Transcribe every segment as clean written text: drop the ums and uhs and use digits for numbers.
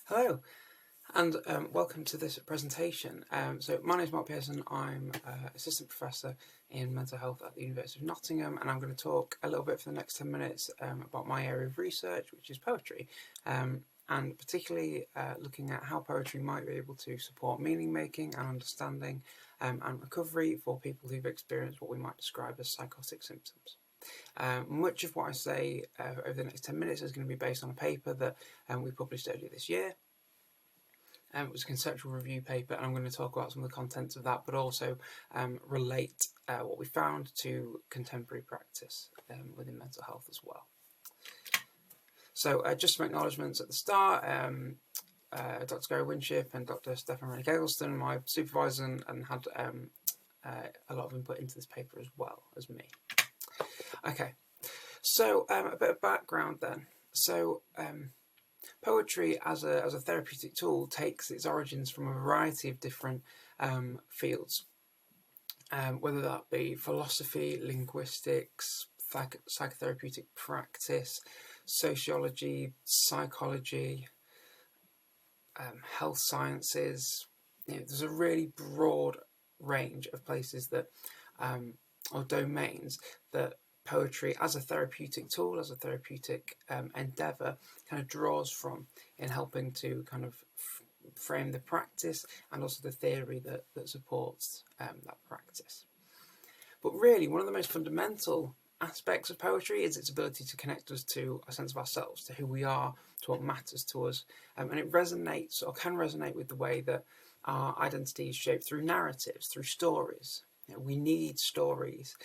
Hello, and welcome to this presentation. So my name is Pearson. I'm Assistant Professor in Mental Health at the University of Nottingham, and I'm going to talk a little bit for the next 10 minutes about my area of research, which is poetry, and particularly looking at how poetry might be able to support meaning making and understanding and recovery for people who've experienced what we might describe as psychotic symptoms. Much of what I say over the next 10 minutes is going to be based on a paper that we published earlier this year. It was a conceptual review paper, and I'm going to talk about some of the contents of that, but also relate what we found to contemporary practice within mental health as well. So just some acknowledgements at the start. Dr. Gary Winship and Dr. Stefan Rennick-Eggleston, my supervisor, and had a lot of input into this paper as well as me. Okay, so a bit of background then. So poetry as a therapeutic tool takes its origins from a variety of different fields, whether that be philosophy, linguistics, psychotherapeutic practice, sociology, psychology, health sciences. There's a really broad range of places that, or domains that poetry as a therapeutic tool, as a therapeutic endeavour, kind of draws from in helping to kind of frame the practice and also the theory that supports that practice. But really, one of the most fundamental aspects of poetry is its ability to connect us to a sense of ourselves, to who we are, to what matters to us, and it resonates or can resonate with the way that our identity is shaped through narratives, through stories. We need stories.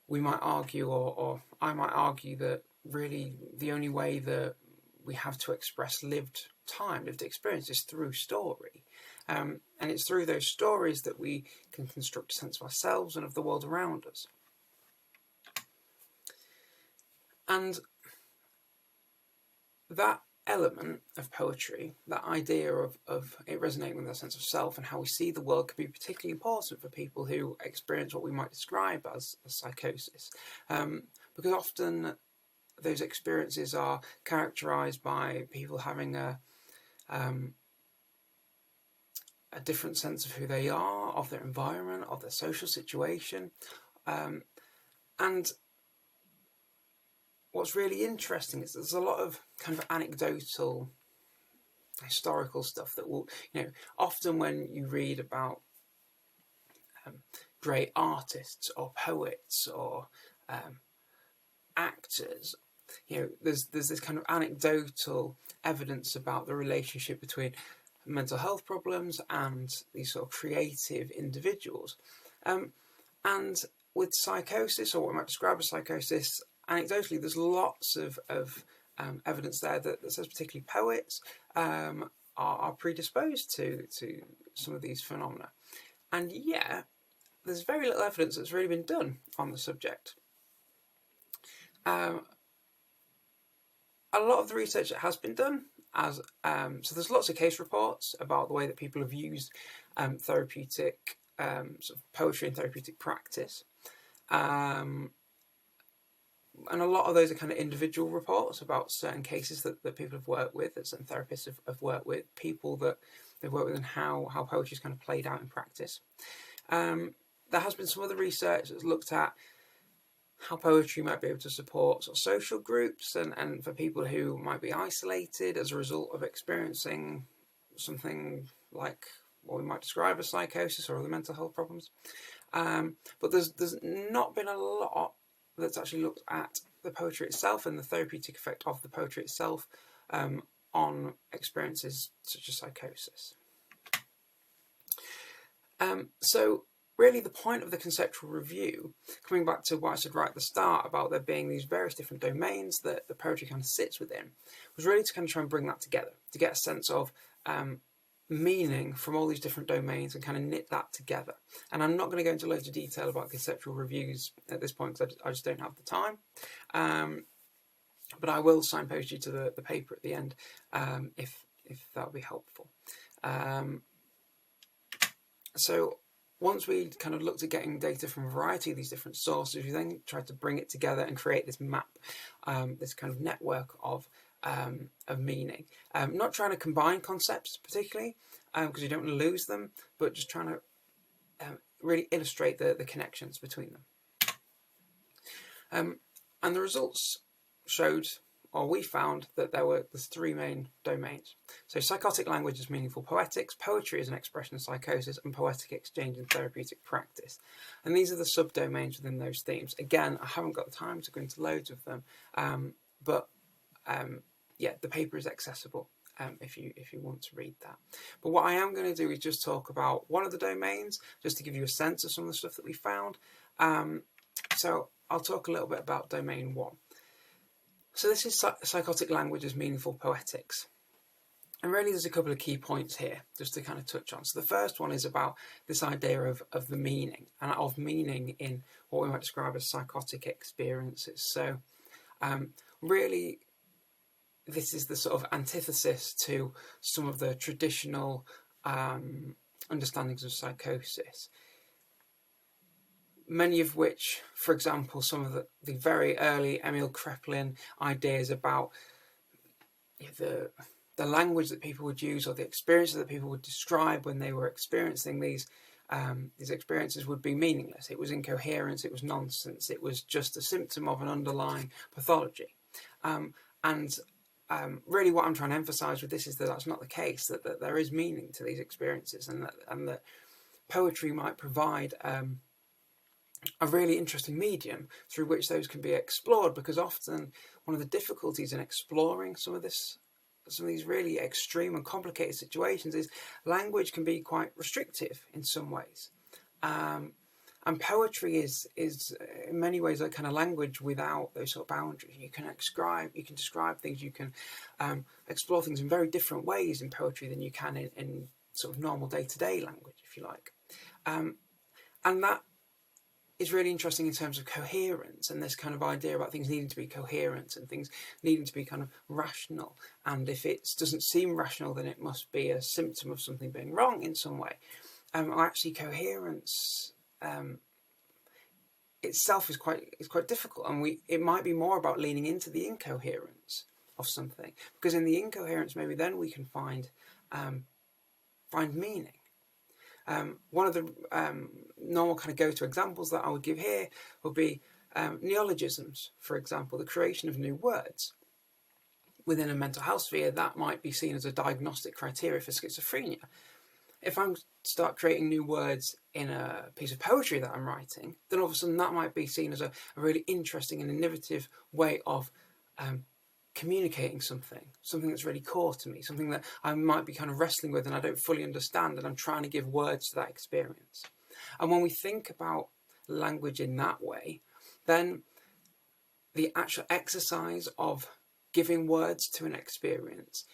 We might argue, or I might argue, that really the only way that we have to express lived time, lived experience, is through story. And it's through those stories that we can construct a sense of ourselves and of the world around us. And that element of poetry, that idea of it resonating with our sense of self and how we see the world, can be particularly important for people who experience what we might describe as psychosis, because often those experiences are characterized by people having a different sense of who they are, of their environment, of their social situation, and what's really interesting is there's a lot of kind of anecdotal, historical stuff that will, often when you read about great artists or poets or actors, there's this kind of anecdotal evidence about the relationship between mental health problems and these sort of creative individuals. And with psychosis, or what we might describe as psychosis, anecdotally, there's lots of evidence there that says particularly poets are predisposed to some of these phenomena. And yet, there's very little evidence that's really been done on the subject. A lot of the research that has been done, so there's lots of case reports about the way that people have used therapeutic sort of poetry and therapeutic practice. And a lot of those are kind of individual reports about certain cases that people have worked with, that certain therapists have worked with, people that they've worked with, and how poetry is kind of played out in practice. There has been some other research that's looked at how poetry might be able to support sort of social groups and for people who might be isolated as a result of experiencing something like what we might describe as psychosis or other mental health problems. But there's not been a lot that's actually looked at the poetry itself and the therapeutic effect of the poetry itself on experiences such as psychosis. So really the point of the conceptual review, coming back to what I said right at the start about there being these various different domains that the poetry kind of sits within, was really to kind of try and bring that together, to get a sense of meaning from all these different domains and kind of knit that together. And I'm not going to go into loads of detail about conceptual reviews at this point because I just don't have the time. But I will signpost you to the paper at the end if that would be helpful. So once we kind of looked at getting data from a variety of these different sources, we then tried to bring it together and create this map, this kind of network of meaning. Not trying to combine concepts particularly, because you don't want to lose them, but just trying to really illustrate the connections between them. And the results showed, or we found, that there's three main domains. So psychotic language is meaningful poetics, poetry is an expression of psychosis, and poetic exchange and therapeutic practice. And these are the subdomains within those themes. Again, I haven't got the time to go into loads of them, but yeah, the paper is accessible if you want to read that. But what I am going to do is just talk about one of the domains, just to give you a sense of some of the stuff that we found. So I'll talk a little bit about domain 1. So this is psychotic language as meaningful poetics. And really there's a couple of key points here just to kind of touch on. So the first one is about this idea of the meaning, and of meaning in what we might describe as psychotic experiences. So really this is the sort of antithesis to some of the traditional understandings of psychosis. Many of which, for example, some of the very early Emil Kraepelin ideas about the language that people would use, or the experiences that people would describe when they were experiencing these experiences, would be meaningless. It was incoherence, it was nonsense, it was just a symptom of an underlying pathology. Really what I'm trying to emphasise with this is that that's not the case, that there is meaning to these experiences, and that poetry might provide a really interesting medium through which those can be explored, because often one of the difficulties in exploring some of these really extreme and complicated situations is language can be quite restrictive in some ways, and poetry is in many ways a kind of language without those sort of boundaries. You can describe things, you can explore things in very different ways in poetry than you can in sort of normal day-to-day language, if you like, and that is really interesting in terms of coherence, and this kind of idea about things needing to be coherent and things needing to be kind of rational, and if it doesn't seem rational then it must be a symptom of something being wrong in some way. Actually coherence itself is quite difficult, and it might be more about leaning into the incoherence of something, because in the incoherence maybe then we can find meaning. One of the normal kind of go-to examples that I would give here would be neologisms, for example, the creation of new words. Within a mental health sphere, that might be seen as a diagnostic criteria for schizophrenia. If I start creating new words in a piece of poetry that I'm writing, then all of a sudden that might be seen as a really interesting and innovative way of communicating something that's really core to me, something that I might be kind of wrestling with and I don't fully understand, and I'm trying to give words to that experience. And when we think about language in that way, then the actual exercise of giving words to an experience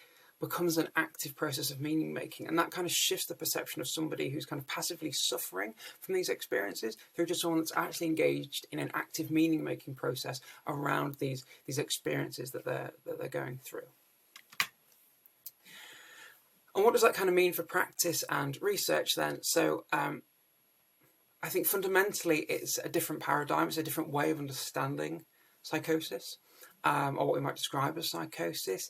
becomes an active process of meaning making, and that kind of shifts the perception of somebody who's kind of passively suffering from these experiences through to someone that's actually engaged in an active meaning making process around these experiences that they're going through. And what does that kind of mean for practice and research then? So I think fundamentally it's a different paradigm, it's a different way of understanding psychosis, or what we might describe as psychosis.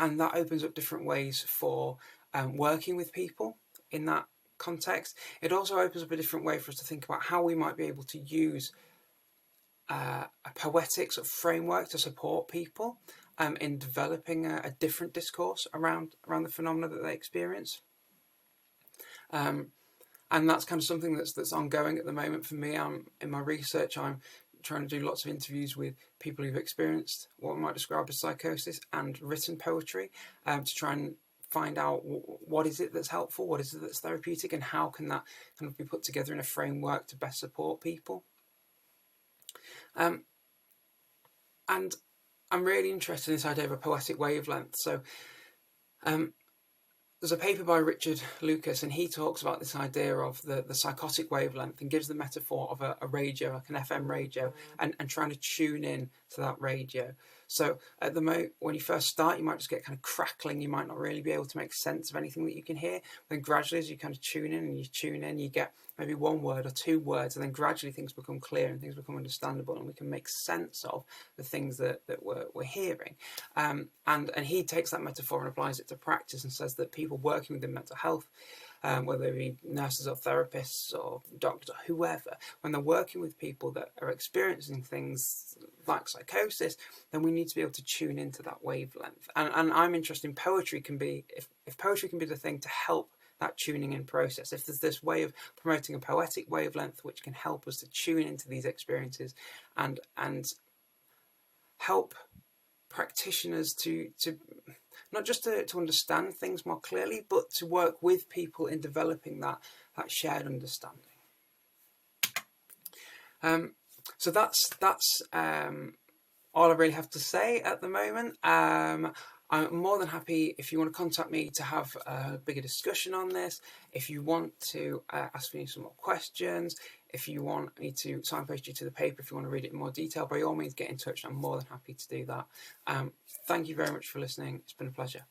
And that opens up different ways for working with people in that context. It also opens up a different way for us to think about how we might be able to use a poetic sort of framework to support people in developing a different discourse around the phenomena that they experience. And that's kind of something that's ongoing at the moment for me. In my research, I'm trying to do lots of interviews with people who've experienced what we might describe as psychosis and written poetry, to try and find out what is it that's helpful, what is it that's therapeutic, and how can that kind of be put together in a framework to best support people. And I'm really interested in this idea of a poetic wavelength. So there's a paper by Richard Lucas, and he talks about this idea of the psychotic wavelength, and gives the metaphor of a radio, like an FM radio, and trying to tune in to that radio. So at the moment, when you first start, you might just get kind of crackling. You might not really be able to make sense of anything that you can hear. Then gradually, as you kind of tune in, you get maybe one word or two words, and then gradually things become clear and things become understandable, and we can make sense of the things that we're hearing. And he takes that metaphor and applies it to practice and says that people working within mental health, whether they be nurses or therapists or doctors or whoever, when they're working with people that are experiencing things like psychosis, then we need to be able to tune into that wavelength. And I'm interested in poetry can be, if poetry can be the thing to help that tuning in process, if there's this way of promoting a poetic wavelength which can help us to tune into these experiences and help practitioners to not just to understand things more clearly, but to work with people in developing that shared understanding. So that's all I really have to say at the moment. I'm more than happy if you want to contact me to have a bigger discussion on this. If you want to ask me some more questions, if you want me to signpost you to the paper, if you want to read it in more detail, by all means get in touch. I'm more than happy to do that. Thank you very much for listening. It's been a pleasure.